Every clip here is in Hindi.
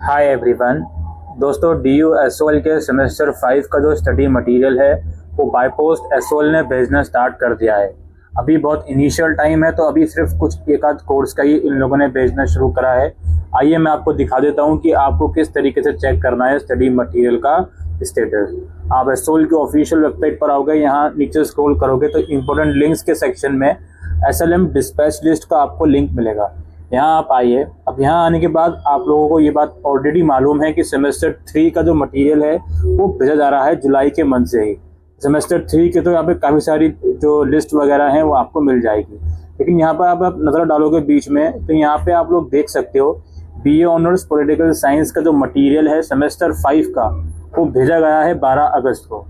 Hi everyone. दोस्तों, DU SOL के सेमेस्टर 5 का जो स्टडी मटेरियल है वो बाय पोस्ट SOL ने भेजना स्टार्ट कर दिया है। अभी बहुत इनिशियल टाइम है, तो अभी सिर्फ कुछ एक आध कोर्स का ही इन लोगों ने भेजना शुरू करा है। आइए मैं आपको दिखा देता हूँ कि आपको किस तरीके से चेक करना है स्टडी मटेरियल का स्टेटस। आप SOL की ऑफिशियल वेबसाइट पर आओगे, यहाँ नीचे स्क्रॉल करोगे तो इम्पोर्टेंट लिंक्स के सेक्शन में SLM डिस्पैच लिस्ट का आपको लिंक मिलेगा। यहाँ आप आइए। अब यहाँ आने के बाद आप लोगों को ये बात ऑलरेडी मालूम है कि सेमेस्टर 3 का जो मटेरियल है वो भेजा जा रहा है जुलाई के मंथ से ही। सेमेस्टर 3 के तो यहाँ पे काफ़ी सारी जो लिस्ट वगैरह हैं वो आपको मिल जाएगी, लेकिन यहाँ पर आप नज़र डालोगे बीच में तो यहाँ पे आप लोग देख सकते हो BA ऑनर्स पॉलिटिकल साइंस का जो मटीरियल है सेमेस्टर 5 का वो भेजा गया है 12 अगस्त को।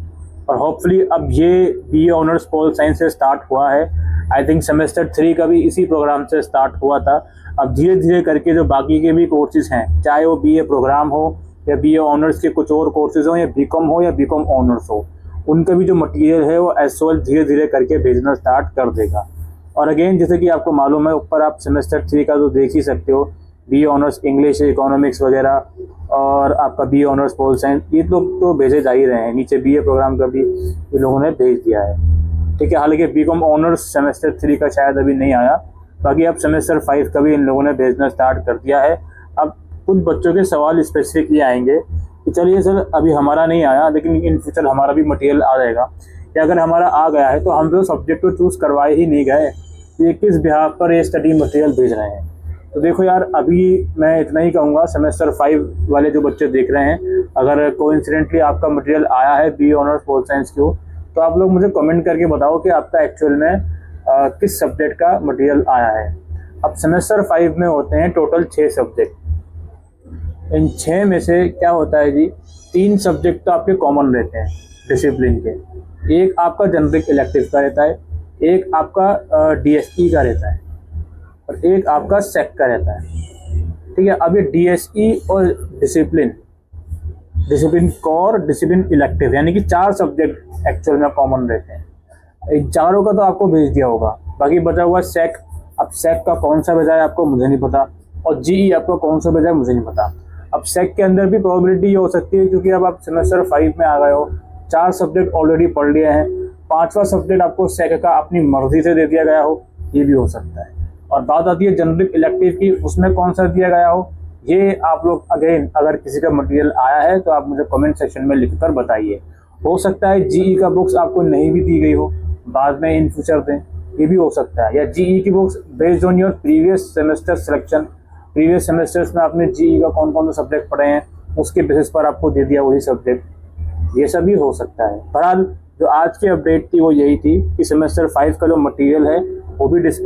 और होपफुली अब ये BA ऑनर्स पॉल साइंस से स्टार्ट हुआ है। आई थिंक सेमेस्टर 3 का भी इसी प्रोग्राम से स्टार्ट हुआ था। अब धीरे धीरे करके जो बाकी के भी कोर्सेज हैं, चाहे वो BA प्रोग्राम हो या BA ऑनर्स के कुछ और कोर्सेज हो या BCom हो या BCom ऑनर्स हो, उनका भी जो मटेरियल है वो SOL धीरे धीरे करके भेजना स्टार्ट कर देगा। और अगेन जैसे कि आपको मालूम है, ऊपर आप सेमेस्टर 3 का तो देख ही सकते हो, BA ऑनर्स इंग्लिश, इकोनॉमिक्स वगैरह, और आपका BA ऑनर्स पोल साइंस, ये लोग तो भेजे जा ही रहे हैं। नीचे BA प्रोग्राम का भी ये लोगों ने भेज दिया है, ठीक है। हालांकि BCom ऑनर्स सेमेस्टर 3 का शायद अभी नहीं आया, बाकी अब सेमेस्टर 5 का भी इन लोगों ने भेजना स्टार्ट कर दिया है। अब कुछ बच्चों के सवाल स्पेसिफिक ये आएंगे कि चलिए सर अभी हमारा नहीं आया, लेकिन इन फ्यूचर हमारा भी मटेरियल आ जाएगा, या अगर हमारा आ गया है तो हम तो सब्जेक्ट को चूज़ करवाए ही नहीं गए, ये किस बिहाफ पर ये स्टडी मटेरियल भेज रहे हैं। तो देखो यार, अभी मैं इतना ही कहूँगा, सेमेस्टर 5 वाले जो बच्चे देख रहे हैं, अगर कोइंसिडेंटली आपका मटेरियल आया है BA ऑनर्स पोल साइंस की, तो आप लोग मुझे कमेंट करके बताओ कि आपका एक्चुअल में किस सब्जेक्ट का मटेरियल आया है। अब सेमेस्टर 5 में होते हैं टोटल 6 सब्जेक्ट। इन 6 में से क्या होता है जी, 3 सब्जेक्ट तो आपके कॉमन रहते हैं डिसिप्लिन के। एक आपका जनरिक इलेक्टिव का रहता है, एक आपका DSE का रहता है, और एक आपका सेक का रहता है, ठीक है। अब ये DSE और डिसिप्लिन कोर, डिसिप्लिन इलेक्टिव, यानी कि 4 सब्जेक्ट एक्चुअल में कॉमन रहते हैं। इन चारों का तो आपको भेज दिया होगा, बाकी बचा हुआ सेक। अब सेक का कौन सा भेजा है आपको मुझे नहीं पता, और GE आपको कौन सा भेजा है मुझे नहीं पता। अब सेक के अंदर भी प्रोबेबिलिटी ये हो सकती है, क्योंकि अब आप सेमेस्टर 5 में आ गए हो, 4 सब्जेक्ट ऑलरेडी पढ़ लिए हैं, 5वां सब्जेक्ट आपको सेक का अपनी मर्जी से दे दिया गया हो, ये भी हो सकता है। और बात आती है जनरिक इलेक्टिव की, उसमें कौन सा दिया गया हो, ये आप लोग अगेन अगर किसी का मटेरियल आया है तो आप मुझे कमेंट सेक्शन में लिखकर बताइए। हो सकता है GE का बुक्स आपको नहीं भी दी गई हो, बाद में इन फ्यूचर दें, ये भी हो सकता है। या GE की books based on your previous semester selection, previous semesters में आपने GE का कौन कौन से सब्जेक्ट पढ़े हैं उसके बेसिस पर आपको दे दिया वही सब्जेक्ट, ये सब भी हो सकता है। बहरहाल जो आज की अपडेट थी वो यही थी कि सेमेस्टर 5 का जो मटेरियल है वो भी डिस्पैच